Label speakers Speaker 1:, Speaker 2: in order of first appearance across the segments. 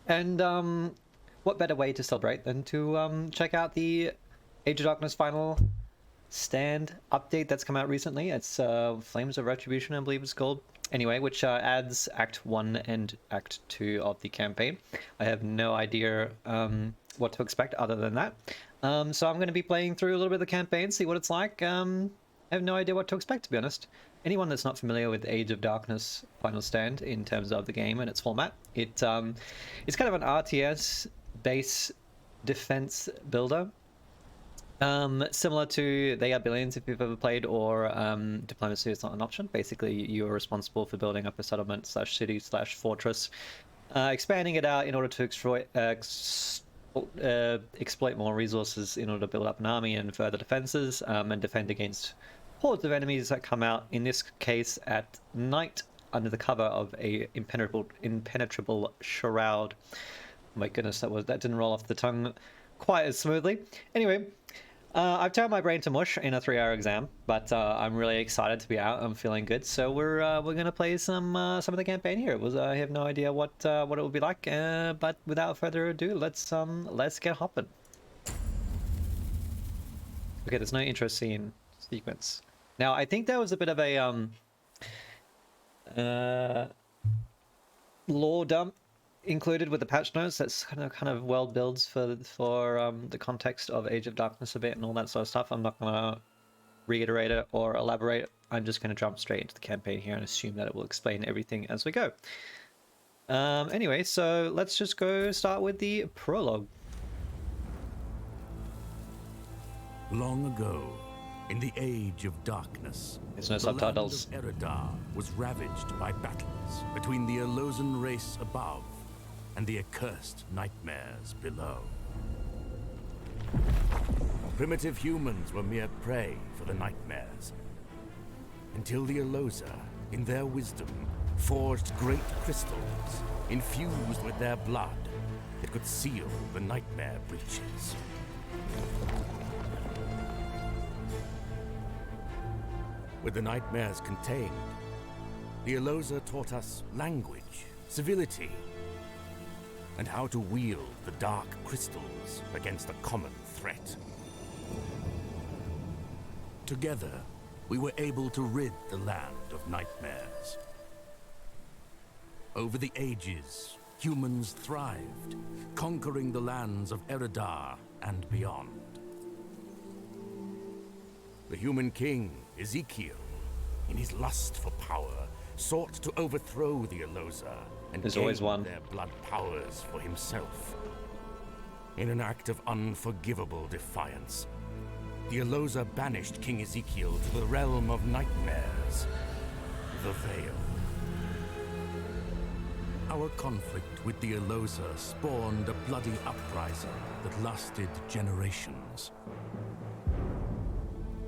Speaker 1: And what better way to celebrate than to check out the Age of Darkness Final Stand update that's come out recently. It's Flames of Retribution, I believe it's called. Anyway, which adds Act 1 and Act 2 of the campaign. I have no idea what to expect other than that. So I'm going to be playing through a little bit of the campaign, see what it's like. I have no idea what to expect, to be honest. Anyone that's not familiar with Age of Darkness Final Stand in terms of the game and its format, it's kind of an RTS base defense builder. Similar to They Are Billions, if you've ever played, or Diplomacy is Not an Option. Basically, you are responsible for building up a settlement slash city slash fortress, expanding it out in order to exploit more resources in order to build up an army and further defenses, and defend against hordes of enemies that come out, in this case, at night under the cover of a impenetrable shroud. Oh my goodness, that didn't roll off the tongue quite as smoothly. Anyway, I've turned my brain to mush in a 3-hour exam, but I'm really excited to be out. I'm feeling good, so we're gonna play some of the campaign here. I have no idea what it will be like, but without further ado, let's get hopping. Okay, there's no intro scene sequence. Now I think there was a bit of a lore dump included with the patch notes. That's kind of world builds for the context of Age of Darkness a bit and all that sort of stuff. I'm not gonna reiterate it or elaborate. I'm just gonna jump straight into the campaign here and assume that it will explain everything as we go. Anyway, so let's just go start with the prologue.
Speaker 2: Long ago, in the Age of Darkness,
Speaker 1: There's no
Speaker 2: the
Speaker 1: subtitles.
Speaker 2: land of Eredar was ravaged by battles between the Elosan race above and the accursed nightmares below. Primitive humans were mere prey for the nightmares, until the Elosa, in their wisdom, forged great crystals infused with their blood that could seal the nightmare breaches. With the nightmares contained, the Elosa taught us language, civility, and how to wield the dark crystals against a common threat. Together, we were able to rid the land of nightmares. Over the ages, humans thrived, conquering the lands of Eredar and beyond. The human king, Ezekiel, in his lust for power, sought to overthrow the Elosa and
Speaker 1: There's
Speaker 2: gain
Speaker 1: always one.
Speaker 2: their blood powers for himself. In an act of unforgivable defiance, the Elosa banished King Ezekiel to the realm of nightmares, the Veil. Our conflict with the Elosa spawned a bloody uprising that lasted generations.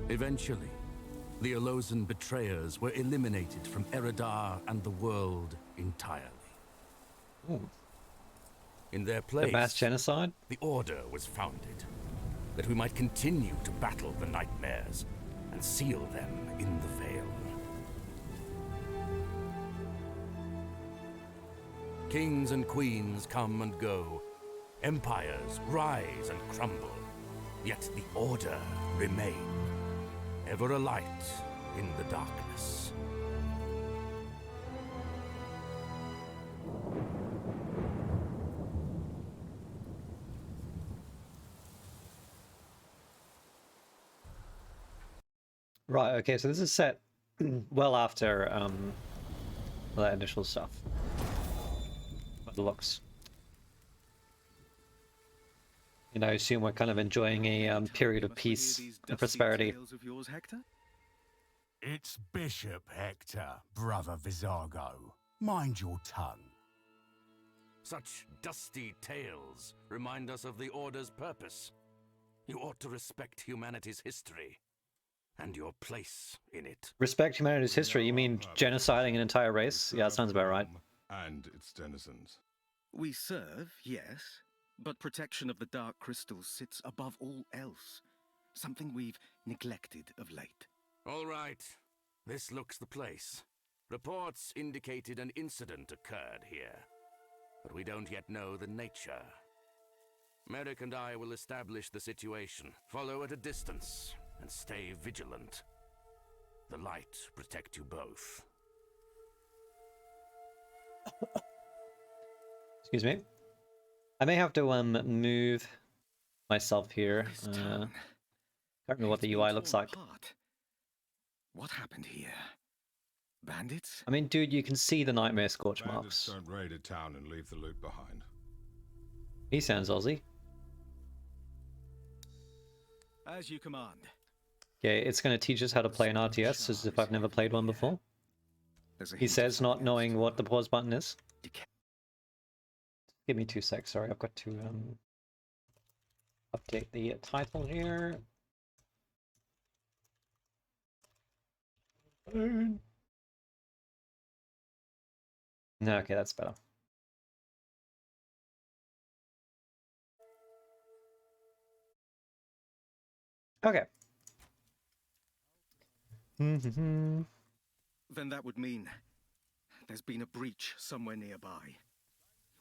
Speaker 2: Eventually, the Elosan betrayers were eliminated from Eredar and the world entirely.
Speaker 1: Ooh.
Speaker 2: In their
Speaker 1: The
Speaker 2: place,
Speaker 1: mass genocide?
Speaker 2: the Order was founded, that we might continue to battle the nightmares and seal them in the Veil. Kings and queens come and go, empires rise and crumble, yet the Order remain, ever alight in the darkness.
Speaker 1: Right, okay, so this is set well after that initial stuff. By the looks. You know, I assume we're kind of enjoying a period of peace and prosperity.
Speaker 3: Of yours, Hector?
Speaker 4: It's Bishop Hector, brother Vizago. Mind your tongue.
Speaker 2: Such dusty tales remind us of the Order's purpose. You ought to respect humanity's history and your place in it.
Speaker 1: Respect humanity's history, you mean genociding an entire race? Yeah, that sounds about right.
Speaker 5: And its denizens.
Speaker 3: We serve, yes, but protection of the dark crystals sits above all else. Something we've neglected of late.
Speaker 2: All right, this looks the place. Reports indicated an incident occurred here. but we don't yet know the nature. Merrick and I will establish the situation, follow at a distance, and stay vigilant. The light protect you both.
Speaker 1: Excuse me. I may have to move myself here.
Speaker 3: This
Speaker 1: Can't
Speaker 3: town.
Speaker 1: remember what the
Speaker 3: It's
Speaker 1: UI
Speaker 3: been
Speaker 1: looks
Speaker 3: torn
Speaker 1: like.
Speaker 3: apart. What happened here? Bandits?
Speaker 1: I mean, dude, you can see the nightmare scorch
Speaker 5: Bandits
Speaker 1: marks.
Speaker 5: don't raid a town and leave the loot behind.
Speaker 1: He sounds Aussie.
Speaker 3: As you command.
Speaker 1: Okay, it's going to teach us how to play an RTS as if I've never played one before.
Speaker 3: There's a
Speaker 1: He
Speaker 3: hint of
Speaker 1: says, not
Speaker 3: something
Speaker 1: knowing
Speaker 3: else.
Speaker 1: what the pause button is.
Speaker 3: Decay.
Speaker 1: Give me 2 secs, sorry, I've got to update the title here. No, okay, that's better. Okay.
Speaker 3: Then that would mean there's been a breach somewhere nearby.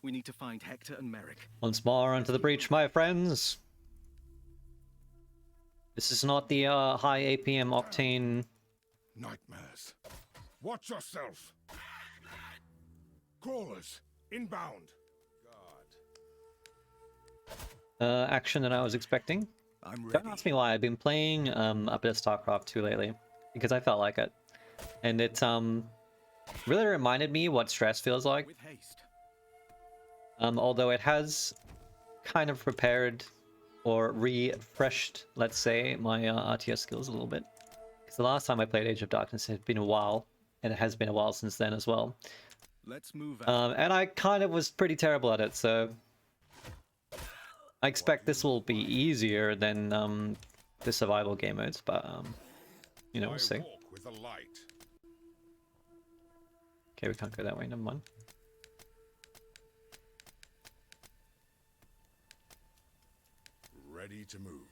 Speaker 3: We need to find Hector and Merrick.
Speaker 1: Once more onto the breach, my friends. This is not the high APM octane.
Speaker 5: Nightmares. Watch yourself. Crawlers, inbound. God.
Speaker 1: Action that I was expecting.
Speaker 3: I'm ready.
Speaker 1: Don't ask me why. I've been playing a bit of StarCraft 2 lately because I felt like it, and it really reminded me what stress feels like.
Speaker 3: With haste.
Speaker 1: Although it has kind of prepared or refreshed, let's say, my RTS skills a little bit. Because the last time I played Age of Darkness had been a while, and it has been a while since then as well.
Speaker 3: Let's move out.
Speaker 1: And I kind of was pretty terrible at it, so I expect this will be easier than the survival game modes, but you know, we'll see.
Speaker 5: I walk with the light.
Speaker 1: Okay, we can't go that way, never mind.
Speaker 5: Ready to move.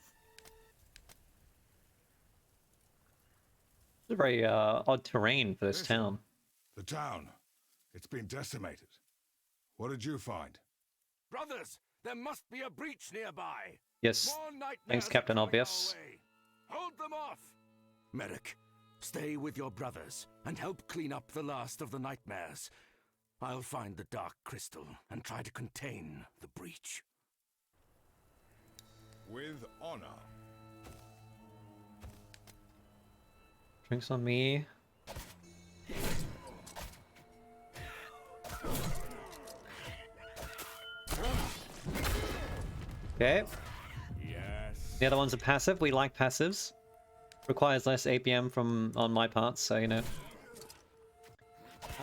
Speaker 1: It's a very odd terrain for this
Speaker 5: Listen.
Speaker 1: town.
Speaker 5: The town. It's been decimated. What did you find?
Speaker 2: Brothers, there must be a breach nearby.
Speaker 1: Yes,
Speaker 2: More nightmares
Speaker 1: thanks,
Speaker 2: are
Speaker 1: Captain
Speaker 2: coming
Speaker 1: Obvious.
Speaker 2: our way. Hold them off. Merrick, stay with your brothers and help clean up the last of the nightmares. I'll find the Dark Crystal and try to contain the breach.
Speaker 5: With honor.
Speaker 1: Drinks on me. Okay.
Speaker 5: Yes.
Speaker 1: The other ones are passive. We like passives. Requires less APM from on my part, so you know.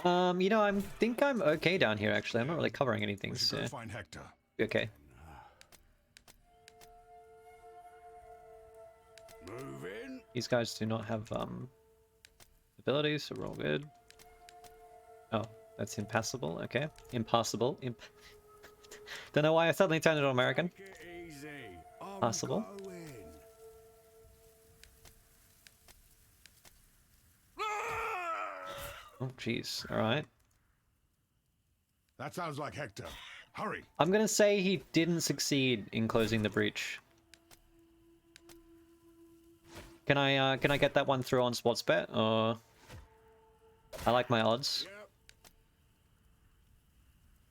Speaker 1: You know, I think I'm okay down here actually. I'm not really covering anything,
Speaker 5: We should
Speaker 1: so
Speaker 5: go find Hector.
Speaker 1: okay.
Speaker 2: Move in.
Speaker 1: These guys do not have abilities, so we're all good. Oh, that's impassable. Okay, impassable. Don't know why I suddenly turned it on American.
Speaker 4: Take it easy. I'm
Speaker 1: Possible.
Speaker 4: going.
Speaker 1: Oh, jeez. All right.
Speaker 5: That sounds like Hector. Hurry.
Speaker 1: I'm gonna say he didn't succeed in closing the breach. Can I get that one through on Sportsbet, or I like my odds.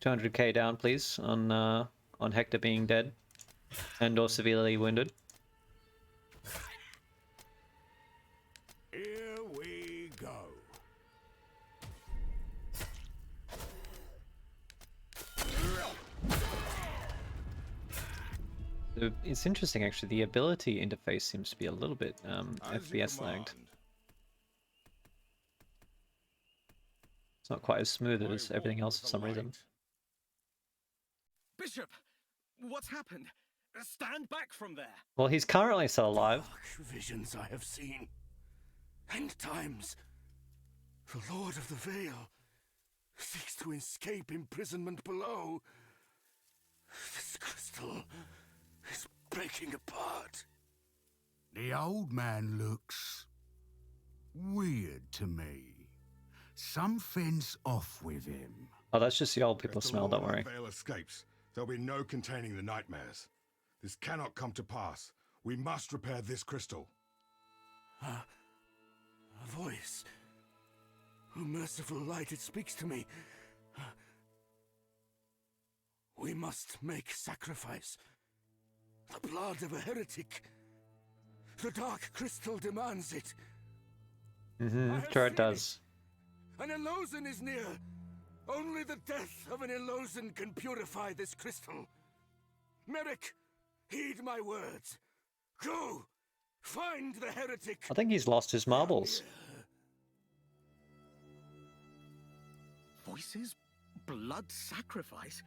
Speaker 1: 200k down, please, on Hector being dead and or severely wounded.
Speaker 4: Here we go.
Speaker 1: It's interesting actually. The ability interface seems to be a little bit
Speaker 5: As you
Speaker 1: FPS lagged.
Speaker 5: command.
Speaker 1: It's not quite as smooth as
Speaker 5: I
Speaker 1: everything
Speaker 5: walk
Speaker 1: else
Speaker 5: with
Speaker 1: for
Speaker 5: the
Speaker 1: some reason.
Speaker 5: light.
Speaker 3: Bishop, what's happened? Stand back from there.
Speaker 1: Well, he's currently still alive.
Speaker 2: Dark visions I have seen. End times. The Lord of the Vale seeks to escape imprisonment below. This crystal is breaking apart.
Speaker 4: The old man looks weird to me. Something's off with him.
Speaker 1: Oh, that's just the old
Speaker 5: If
Speaker 1: people
Speaker 5: the
Speaker 1: smell,
Speaker 5: Lord
Speaker 1: don't
Speaker 5: of the
Speaker 1: worry.
Speaker 5: Vale escapes, there'll be no containing the nightmares. This cannot come to pass. We must repair this crystal.
Speaker 2: A voice. O merciful light, it speaks to me. We must make sacrifice. The blood of a heretic. The dark crystal demands it.
Speaker 1: Sure it does.
Speaker 2: An Elosen is near. Only the death of an Elosen can purify this crystal. Merrick, heed my words. Go! Find the heretic!
Speaker 1: I think he's lost his marbles.
Speaker 3: Voices? Blood sacrifice?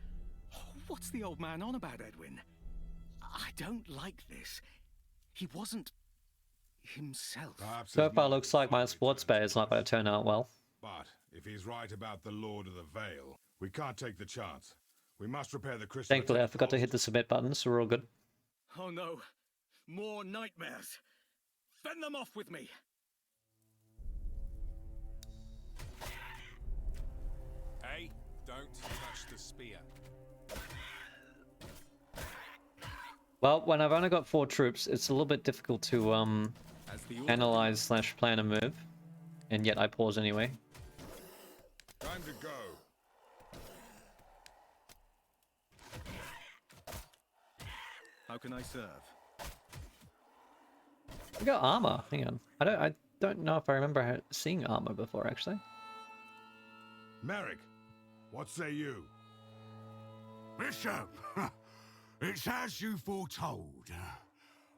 Speaker 3: What's the old man on about, Edwin? I don't like this. He wasn't himself.
Speaker 5: Perhaps
Speaker 1: So
Speaker 5: his
Speaker 1: far,
Speaker 5: mother
Speaker 1: looks like my
Speaker 5: was
Speaker 1: sports bet is not going to turn out well.
Speaker 5: But if he's right about the Lord of the Vale, we can't take the chance. We must repair the crystal.
Speaker 1: Thankfully, I forgot to hit the submit button, so we're all good.
Speaker 3: Oh no, more nightmares. Fend them off with me.
Speaker 6: Hey, don't touch the spear.
Speaker 1: Well, when I've only got 4 troops, it's a little bit difficult to
Speaker 6: As the order
Speaker 1: analyze / plan a move, and yet I pause anyway.
Speaker 5: Time to go.
Speaker 3: How can I serve?
Speaker 1: We got armor. Hang on. I don't know if I remember seeing armor before, actually.
Speaker 5: Merrick, what say you?
Speaker 4: Bishop, it's as you foretold.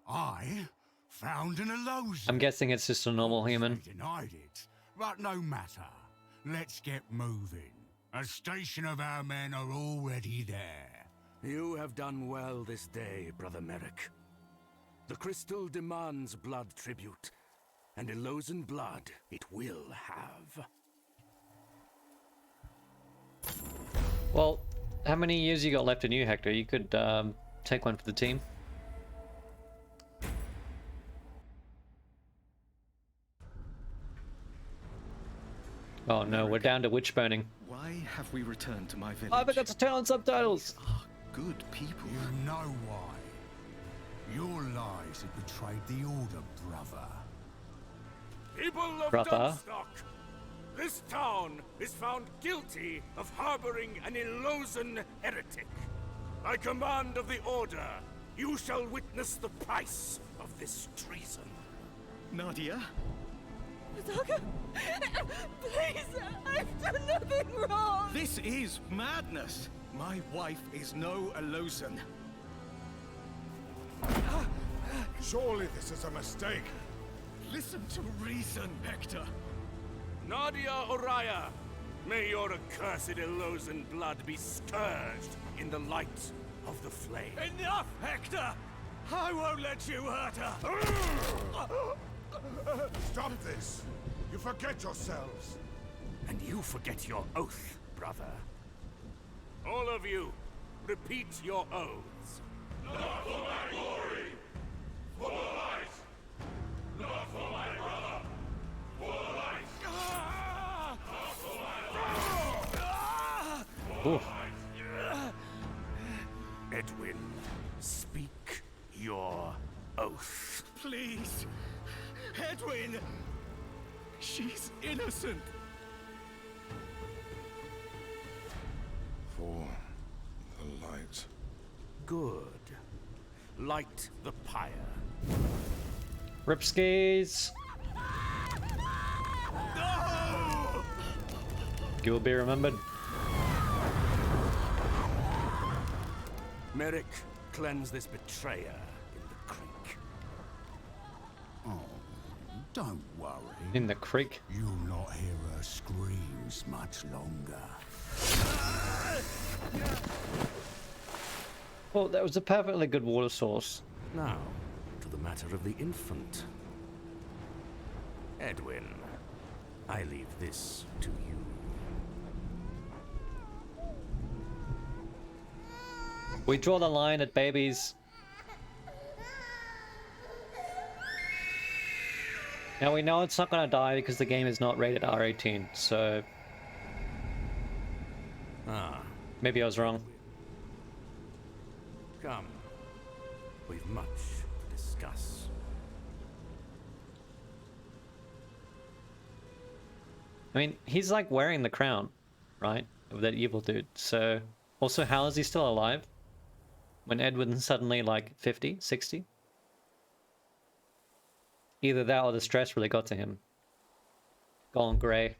Speaker 4: I found an Elosen.
Speaker 1: I'm guessing it's just a normal human.
Speaker 4: They denied it, but no matter. Let's get moving. A station of our men are already there.
Speaker 2: You have done well this day, Brother Merrick. The crystal demands blood tribute, and Elosen blood it will have.
Speaker 1: Well, how many years you got left in you, Hector? You could take one for the team. Oh no, we're down to witch burning.
Speaker 3: Why have we returned to my village?
Speaker 1: I forgot to turn on subtitles.
Speaker 3: Ah, good people.
Speaker 4: You know why. Your lies have betrayed the Order, brother.
Speaker 2: People of
Speaker 1: Brother.
Speaker 2: Dunstock, this town is found guilty of harboring an Elosen heretic. By command of the Order, you shall witness the price of this treason.
Speaker 3: Nadia?
Speaker 7: Saga, please, I've done nothing wrong.
Speaker 3: This is madness. My wife is no Elosen.
Speaker 5: Surely this is a mistake.
Speaker 3: Listen to reason, Hector.
Speaker 2: Nadia Oraya, may your accursed Elosen blood be scourged in the light of the flame.
Speaker 3: Enough, Hector! I won't let you hurt her.
Speaker 5: Stop this. You forget yourselves.
Speaker 2: And you forget your oath, brother. All of you, repeat your oaths.
Speaker 1: Oof.
Speaker 2: Edwin, speak your oath.
Speaker 3: Please, Edwin! She's innocent.
Speaker 5: For the light.
Speaker 2: Good. Light the pyre.
Speaker 1: Ripskis.
Speaker 3: No!
Speaker 1: You will be remembered.
Speaker 2: Merrick, cleanse this betrayer in the creek.
Speaker 4: Oh, don't worry.
Speaker 1: In the creek.
Speaker 4: You'll not hear her screams much longer.
Speaker 1: Well, that was a perfectly good water source.
Speaker 2: Now, to the matter of the infant. Edwin, I leave this to you.
Speaker 1: We draw the line at babies. Now we know it's not going to die because the game is not rated R18, so
Speaker 2: Ah,
Speaker 1: Maybe I was wrong.
Speaker 2: come. We've much to discuss.
Speaker 1: I mean, he's like wearing the crown, right? Of that evil dude. So, also, how is he still alive? When Edwin's suddenly like 50, 60? Either that or the stress really got to him. Gone grey.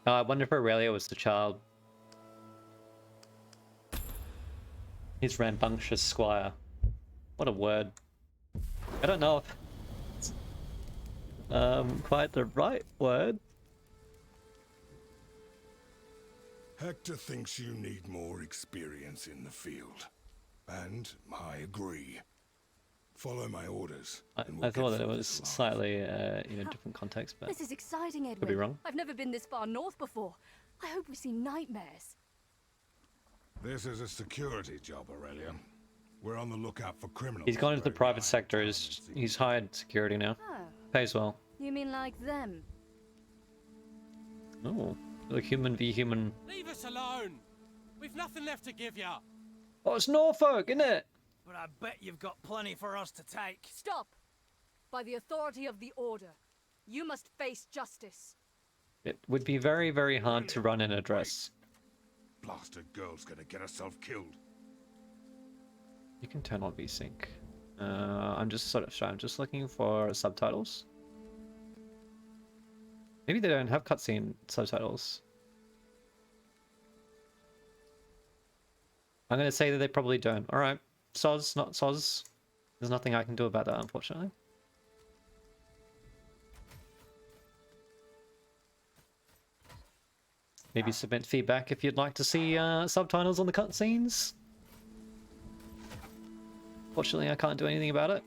Speaker 1: I wonder if Aurelia was the child. His rambunctious squire. What a word. I don't know if it's quite the right word.
Speaker 5: Hector thinks you need more experience in the field. And I agree. Follow my orders. and we'll
Speaker 1: I thought
Speaker 5: get
Speaker 1: that it
Speaker 5: through
Speaker 1: was
Speaker 5: this alive.
Speaker 1: slightly, different context, but
Speaker 7: This is exciting, Edwin.
Speaker 1: could be wrong.
Speaker 7: I've never been this far north before. I hope we see nightmares.
Speaker 5: This is a security job, Aurelia. We're on the lookout for criminals.
Speaker 1: He's gone into the
Speaker 5: spreading
Speaker 1: private
Speaker 5: lies
Speaker 1: sector.
Speaker 5: and
Speaker 1: He's
Speaker 5: secrets.
Speaker 1: hired security now.
Speaker 7: Oh,
Speaker 1: Pays well.
Speaker 7: you mean like them?
Speaker 1: Oh, like human v human.
Speaker 8: Leave us alone! We've nothing left to give ya!
Speaker 1: Oh, it's Norfolk, isn't it?
Speaker 9: But I bet you've got plenty for us to take.
Speaker 7: Stop! By the authority of the Order, you must face justice.
Speaker 1: It would be very, very hard to run in a dress.
Speaker 5: Blasted girl's gonna get herself killed.
Speaker 1: You can turn on VSync. I'm just I'm just looking for subtitles. Maybe they don't have cutscene subtitles. I'm gonna say that they probably don't. Alright. Soz, not soz. There's nothing I can do about that, unfortunately. Maybe submit feedback if you'd like to see subtitles on the cutscenes. Fortunately, I can't do anything about it.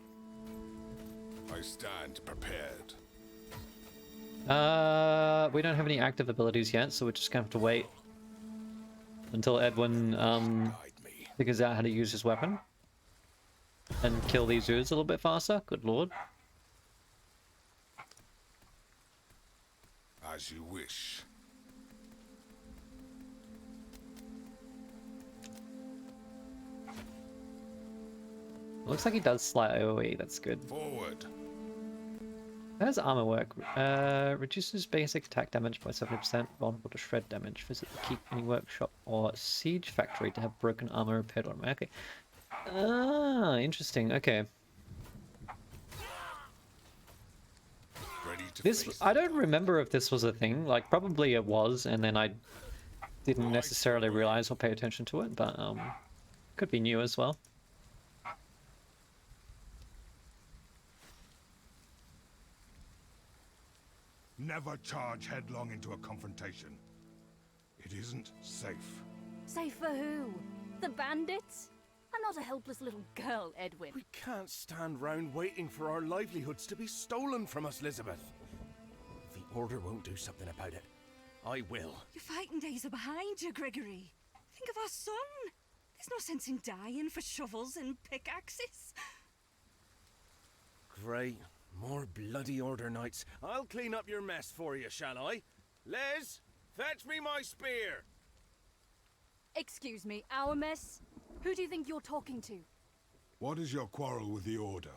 Speaker 5: I stand prepared.
Speaker 1: We don't have any active abilities yet, so we're just gonna have to wait until Edwin
Speaker 5: Guide me.
Speaker 1: figures out how to use his weapon and kill these dudes a little bit faster. Good lord.
Speaker 5: As you wish.
Speaker 1: Looks like he does slight AoE. That's good.
Speaker 5: Forward.
Speaker 1: How does armor work? Reduces basic attack damage by 70%, vulnerable to shred damage. Visit the Keep Any Workshop or Siege Factory to have broken armor repaired automatically. Ah, interesting. Okay.
Speaker 5: Ready to
Speaker 1: This,
Speaker 5: face
Speaker 1: I don't remember if this was a thing. Like, probably it was, and then I didn't necessarily realize or pay attention to it, but could be new as well.
Speaker 5: Never charge headlong into a confrontation. It isn't safe.
Speaker 7: Safe for who? The bandits? I'm not a helpless little girl, Edwin.
Speaker 2: We can't stand round waiting for our livelihoods to be stolen from us, Elizabeth. If the Order won't do something about it, I will.
Speaker 10: Your fighting days are behind you, Gregory. Think of our son. There's no sense in dying for shovels and pickaxes.
Speaker 2: Great. More bloody Order knights. I'll clean up your mess for you, shall I? Les, fetch me my spear!
Speaker 7: Excuse me, our mess? Who do you think you're talking to?
Speaker 5: What is your quarrel with the Order?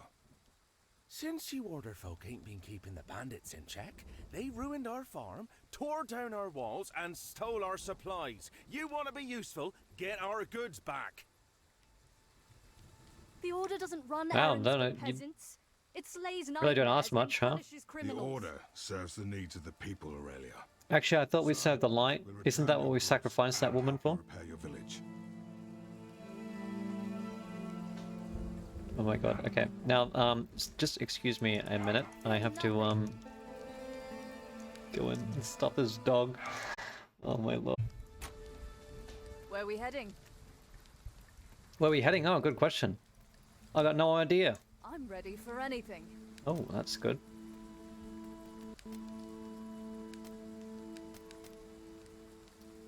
Speaker 2: Since you Order folk ain't been keeping the bandits in check, they ruined our farm, tore down our walls, and stole our supplies. You want to be useful? Get our goods back.
Speaker 7: The Order doesn't run
Speaker 1: Wow,
Speaker 7: errands
Speaker 1: no,
Speaker 7: for
Speaker 1: no, you
Speaker 7: peasants. It slays
Speaker 1: really don't
Speaker 7: nightmares
Speaker 1: ask much,
Speaker 7: and
Speaker 1: huh?
Speaker 7: punishes
Speaker 5: The
Speaker 7: criminals.
Speaker 5: Order serves the needs of the people, Aurelia.
Speaker 1: Actually, I thought we served the light.
Speaker 5: We'll
Speaker 1: Isn't
Speaker 5: return
Speaker 1: that what
Speaker 5: your
Speaker 1: we
Speaker 5: goods
Speaker 1: sacrificed that
Speaker 5: and
Speaker 1: woman for?
Speaker 5: repair your village.
Speaker 1: Oh my god, okay. Now, just excuse me a minute. I have to, go in and stop this dog. Oh my lord.
Speaker 7: Where are we heading?
Speaker 1: Where are we heading? Oh, good question. I got no idea.
Speaker 7: I'm ready for anything.
Speaker 1: Oh, that's good.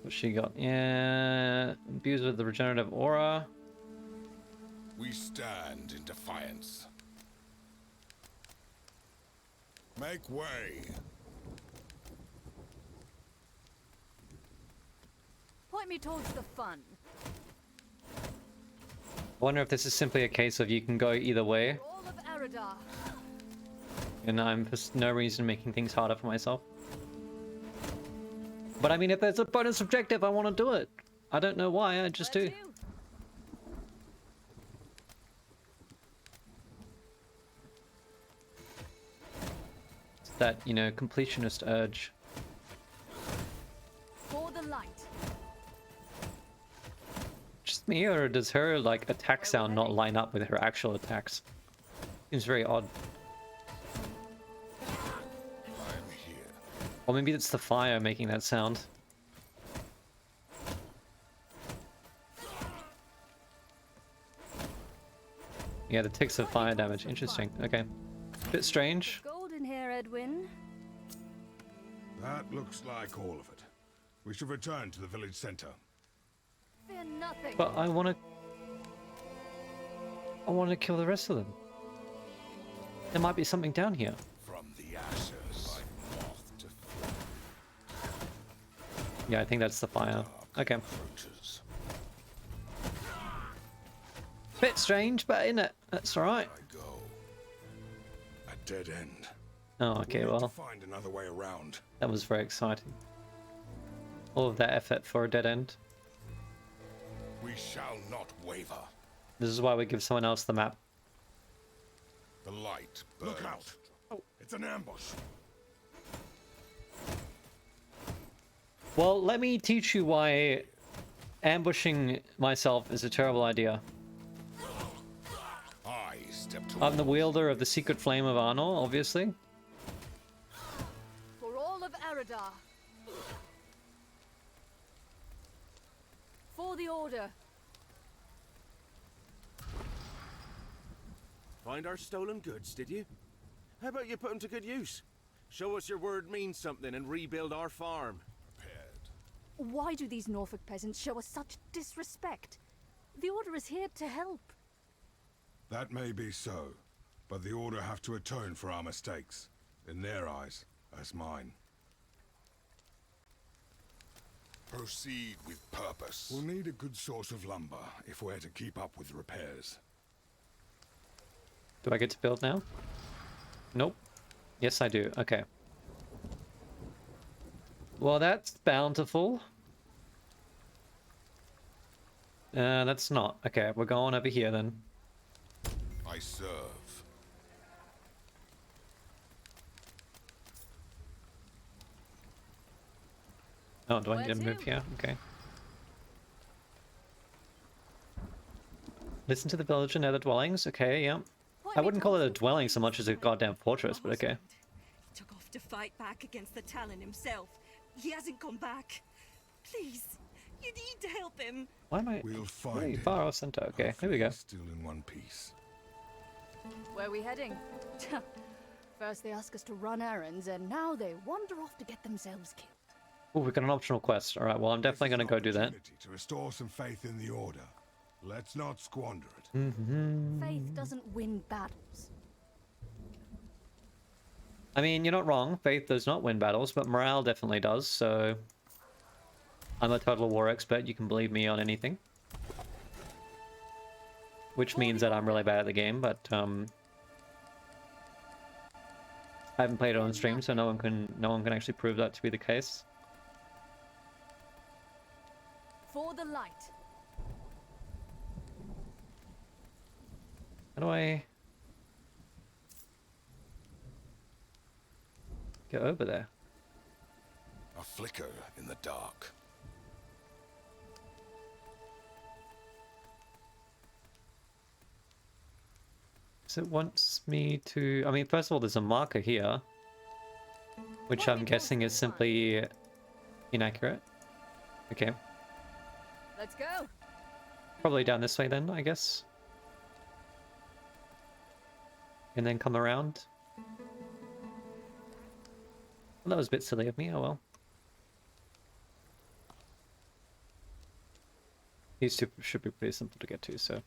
Speaker 1: What she got? Yeah, imbues with the regenerative aura.
Speaker 5: We stand in defiance. Make way.
Speaker 7: Point me towards the fun.
Speaker 1: I wonder if this is simply a case of you can go either way,
Speaker 7: For all of Eridar.
Speaker 1: and I'm for no reason making things harder for myself. But I mean, if there's a bonus objective, I want to do it. I don't know why, I just
Speaker 7: Where
Speaker 1: do.
Speaker 7: to?
Speaker 1: It's that, you know, completionist urge.
Speaker 7: For the light.
Speaker 1: Just me, or does her, like, attack sound not line up with her actual attacks? Seems very odd.
Speaker 5: I'm here.
Speaker 1: Or maybe it's the fire making that sound. Yeah, the ticks of fire damage. Interesting. Okay. Bit strange.
Speaker 7: Gold in here, Edwin.
Speaker 5: That looks like all of it. We should return to the village center.
Speaker 7: Fear nothing.
Speaker 1: But I want to kill the rest of them. There might be something down here.
Speaker 5: From the ashes, like moth to flame.
Speaker 1: Yeah, I think that's the fire. Okay.
Speaker 5: Approaches.
Speaker 1: Bit strange, but in it. That's alright.
Speaker 5: I go. A dead end.
Speaker 1: Oh, okay,
Speaker 5: We need
Speaker 1: well,
Speaker 5: to find another way around.
Speaker 1: that was very exciting. All of that effort for a dead end.
Speaker 5: We shall not waver.
Speaker 1: This is why we give someone else the map.
Speaker 5: The light burns. Look out! Oh, it's an ambush.
Speaker 1: Well, let me teach you why ambushing myself is a terrible idea.
Speaker 5: I step
Speaker 1: I'm the wielder of the secret flame of Arnor, obviously.
Speaker 7: For all of Eridar. For the Order.
Speaker 2: Find our stolen goods, did you? How about you put them to good use? Show us your word means something and rebuild our farm.
Speaker 7: Why do these Norfolk peasants show us such disrespect? The Order is here to help.
Speaker 5: That may be so, but the Order have to atone for our mistakes. In their eyes, as mine. Proceed with purpose. We'll need a good source of lumber if we're to keep up with repairs.
Speaker 1: Do I get to build now? Nope. Yes, I do. Okay. Well, that's bountiful. That's not. Okay, we're going over here then.
Speaker 5: I serve.
Speaker 1: Oh, do I
Speaker 7: Where
Speaker 1: need to move
Speaker 7: to?
Speaker 1: here? Okay. Listen to the village and other dwellings. Okay, yeah.
Speaker 7: Point
Speaker 1: I
Speaker 7: me
Speaker 1: wouldn't call it a
Speaker 7: towards the
Speaker 1: dwelling so much as a goddamn fortress, but okay.
Speaker 10: He took off to fight back against the Talon himself. He hasn't come back. Please, you need to help him.
Speaker 1: Why am I
Speaker 5: We'll find
Speaker 1: very
Speaker 5: him.
Speaker 1: far off center? Okay, here we go.
Speaker 5: Still in one piece.
Speaker 7: Where are we heading? First they ask us to run errands, and now they wander off to get themselves killed.
Speaker 1: Oh, we've got an optional quest. Alright, well, I'm definitely going to go do that.
Speaker 5: To restore some faith in the Order. Let's not squander it.
Speaker 7: Faith doesn't win battles.
Speaker 1: I mean, you're not wrong. Faith does not win battles, but morale definitely does, so... I'm a total war expert. You can believe me on anything. Which means that I'm really bad at the game, but, I haven't played it on stream, so no one can actually prove that to be the case.
Speaker 7: For the light.
Speaker 1: How do I get over there?
Speaker 5: A flicker in the dark.
Speaker 1: So it wants me to... I mean, first of all, there's a marker here. Which I'm guessing is simply inaccurate. Okay.
Speaker 7: Let's go.
Speaker 1: Probably down this way then, I guess. And then come around. Well, that was a bit silly of me, oh well. These two should be pretty simple to get to, so...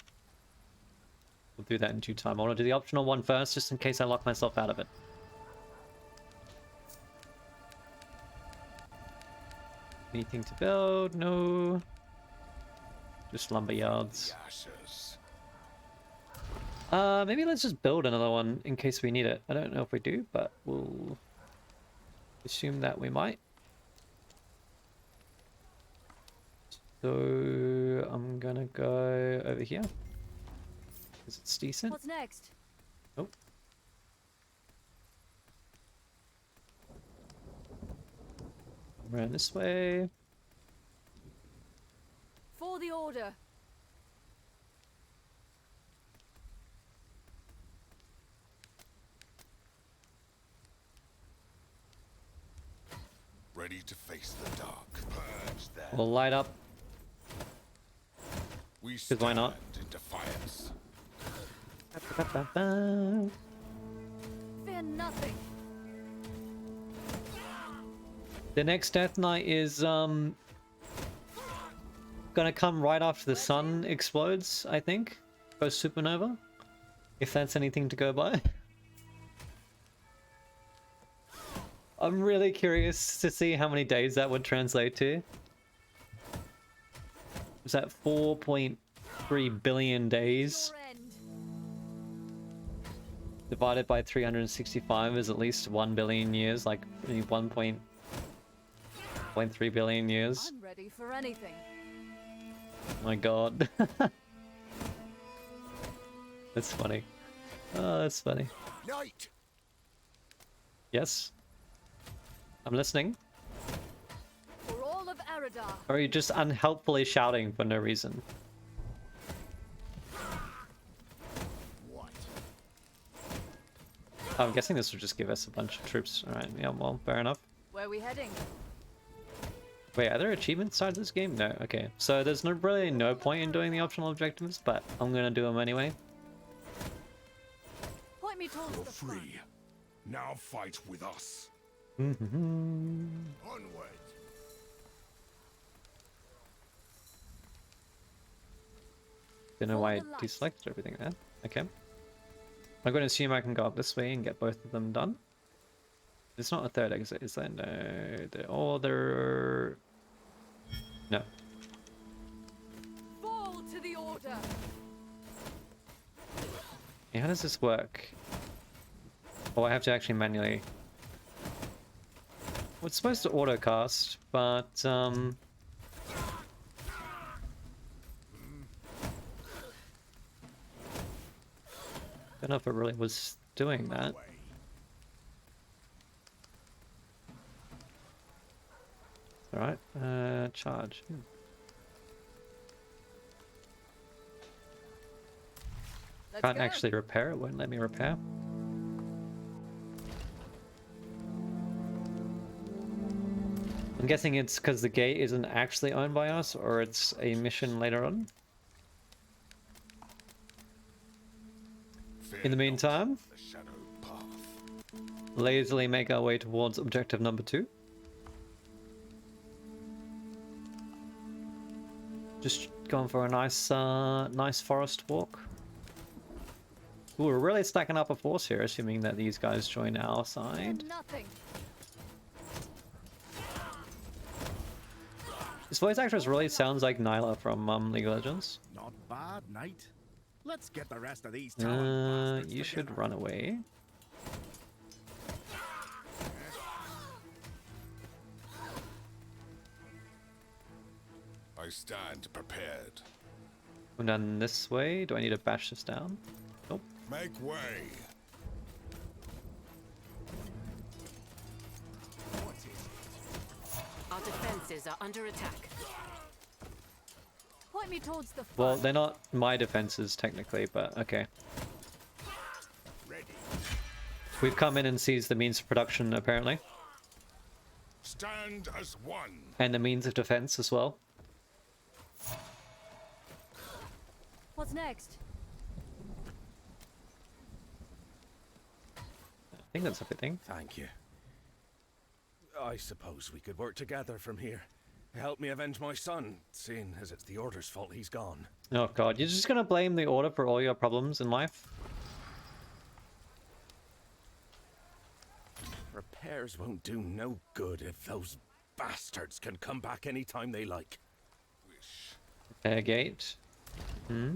Speaker 1: We'll do that in due time. I want to do the optional one first, just in case I lock myself out of it. Anything to build? No. Just lumber yards.
Speaker 5: Ashes.
Speaker 1: Maybe let's just build another one in case we need it. I don't know if we do, but we'll assume that we might. So I'm gonna go over here because it's decent.
Speaker 7: What's next?
Speaker 1: Oh. Around this way.
Speaker 7: For the order.
Speaker 5: Ready to face the dark. Purge them.
Speaker 1: We'll light up.
Speaker 5: We
Speaker 1: Because why not?
Speaker 5: stand in defiance.
Speaker 7: Fear nothing.
Speaker 1: The next Death Knight is gonna come right after the sun explodes, I think. Goes supernova. If that's anything to go by. I'm really curious to see how many days that would translate to. Is that 4.3 billion days?
Speaker 7: Your end.
Speaker 1: Divided by 365 is at least 1 billion years, like 1.3 billion years.
Speaker 7: I'm ready for anything.
Speaker 1: My god. That's funny. Oh, that's funny.
Speaker 5: Night.
Speaker 1: Yes? I'm listening.
Speaker 7: For all of Eridar.
Speaker 1: Or are you just unhelpfully shouting for no reason?
Speaker 5: What?
Speaker 1: I'm guessing this will just give us a bunch of troops. Alright, yeah, well, fair enough.
Speaker 7: Where are we heading?
Speaker 1: Wait, are there achievements side of this game? No, okay. So there's really no point in doing the optional objectives, but I'm gonna do them anyway.
Speaker 7: Point me towards
Speaker 5: You're
Speaker 7: the front.
Speaker 5: free. Now fight with us.
Speaker 4: Onward.
Speaker 1: Don't know why I
Speaker 7: For the light.
Speaker 1: deselected everything there. Okay. I'm going to assume I can go up this way and get both of them done. There's not a third exit, is there? No. There... No.
Speaker 7: Fall to the order.
Speaker 1: Yeah, how does this work? Oh, I have to actually manually... Well, it's supposed to auto cast, but don't know if it really was doing that. Alright, charge.
Speaker 7: Let's
Speaker 1: Can't
Speaker 7: go.
Speaker 1: actually repair it, won't let me repair. I'm guessing it's because the gate isn't actually owned by us, or it's a mission later on. In the meantime,
Speaker 5: The shadow path.
Speaker 1: lazily make our way towards objective number 2. Just going for a nice, nice forest walk. Ooh, we're really stacking up a force here, assuming that these guys join our
Speaker 7: Fear
Speaker 1: side.
Speaker 7: nothing.
Speaker 1: This voice actress really sounds like Nyla from League of Legends.
Speaker 2: Not bad, Knight. Let's get the rest of these talent bastards
Speaker 1: You should
Speaker 2: together.
Speaker 1: run away.
Speaker 5: I stand prepared.
Speaker 1: Going down this way. Do I need to bash this down? Nope.
Speaker 5: Make way.
Speaker 11: Our defenses are under attack.
Speaker 7: Point me towards the front.
Speaker 1: Well, they're not my defenses technically, but okay.
Speaker 5: Ready.
Speaker 1: We've come in and seized the means of production, apparently.
Speaker 5: Stand as one.
Speaker 1: And the means of defense as well.
Speaker 7: What's next?
Speaker 1: I think that's everything.
Speaker 2: Thank you. I suppose we could work together from here. Help me avenge my son, seeing as it's the Order's fault he's gone.
Speaker 1: Oh god, you're just gonna blame the Order for all your problems in life?
Speaker 2: Repairs won't do no good if those bastards can come back anytime they like.
Speaker 1: Repair gate. Hmm.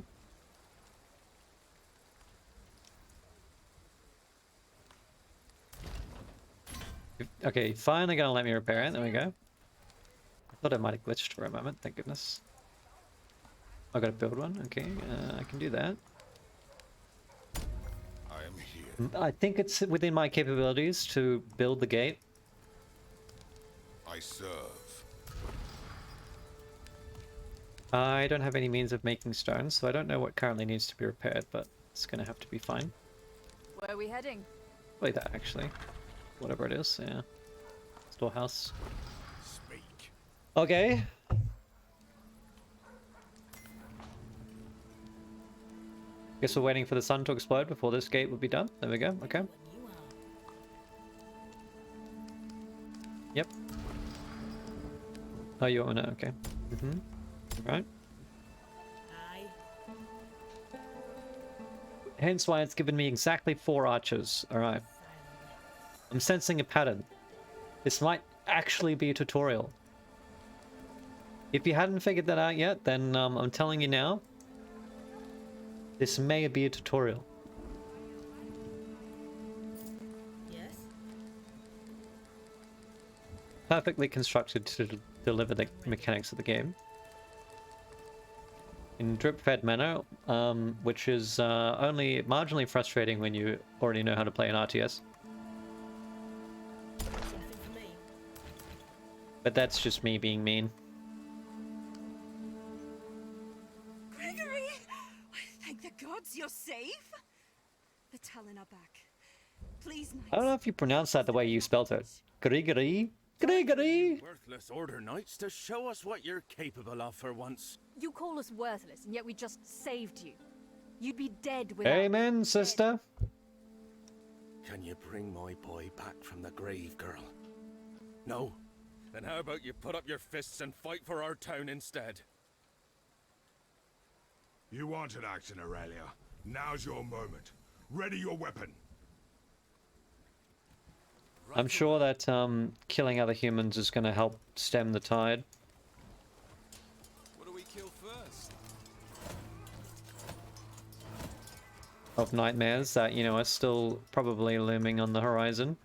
Speaker 1: Okay, finally gonna let me repair it. There we go. I thought I might have glitched for a moment. Thank goodness. I gotta build one. Okay, I can do that.
Speaker 5: I am here.
Speaker 1: I think it's within my capabilities to build the gate.
Speaker 5: I serve.
Speaker 1: I don't have any means of making stones, so I don't know what currently needs to be repaired, but it's gonna have to be fine.
Speaker 7: Where are we heading?
Speaker 1: Probably that, actually. Whatever it is, yeah. Storehouse.
Speaker 5: Speak.
Speaker 1: Okay. Guess we're waiting for the sun to explode before this gate would be done. There we go, okay. Yep. Oh, you want to know, okay. Mm-hmm. Right. Hence why it's given me exactly 4 archers. Alright. I'm sensing a pattern. This might actually be a tutorial. If you hadn't figured that out yet, then I'm telling you now. This may be a tutorial.
Speaker 10: Yes.
Speaker 1: Perfectly constructed to deliver the mechanics of the game. In drip-fed manner, which is only marginally frustrating when you already know how to play an RTS. But that's just me being mean.
Speaker 10: Gregory! Thank the gods you're safe. The Talon are back. Please,
Speaker 1: I don't know if you pronounce that the way you spelt it. Gregory? Gregory?
Speaker 2: Worthless Order Knights to show us what you're capable of for once.
Speaker 7: You call us worthless, and yet we just saved you. You'd be dead without...
Speaker 1: Amen, sister.
Speaker 2: Can you bring my boy back from the grave, girl? No? Then how about you put up your fists and fight for our town instead?
Speaker 5: You wanted action, Aurelia. Now's your moment. Ready your weapon.
Speaker 1: I'm sure that killing other humans is going to help stem the tide.
Speaker 6: What do we kill first?
Speaker 1: Of nightmares that, you know, are still probably looming on the horizon.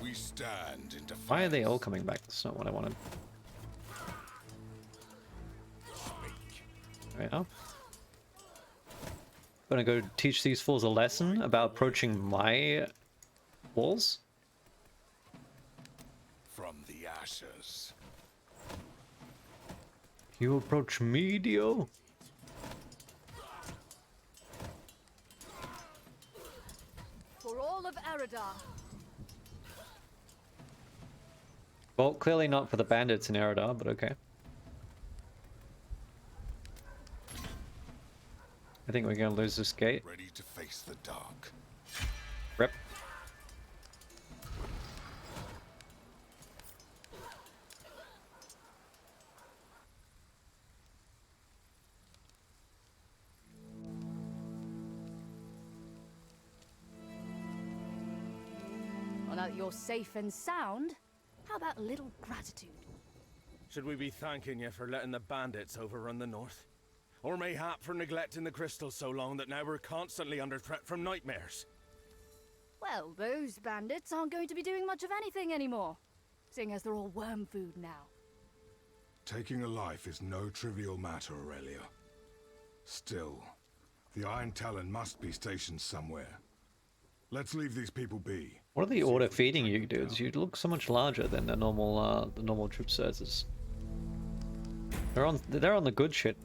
Speaker 5: We stand in defiance.
Speaker 1: Why are they all coming back? That's not what I wanted. There we are. Gonna go teach these fools a lesson about approaching my walls.
Speaker 5: From the ashes.
Speaker 1: You approach me, Dio?
Speaker 7: For all of Eredar.
Speaker 1: Well, clearly not for the bandits in Eredar, but okay. I think we're gonna lose this gate.
Speaker 5: Ready to face the dark.
Speaker 1: Rip.
Speaker 7: Well, now that you're safe and sound, how about a little gratitude?
Speaker 2: Should we be thanking you for letting the bandits overrun the north? Or mayhap for neglecting the crystals so long that now we're constantly under threat from nightmares?
Speaker 7: Well, those bandits aren't going to be doing much of anything anymore, seeing as they're all worm food now.
Speaker 5: Taking a life is no trivial matter, Aurelia. Still, the Iron Talon must be stationed somewhere. Let's leave these people be.
Speaker 1: What are the order feeding you dudes? You look so much larger than the normal troop sizes. They're on the good shit.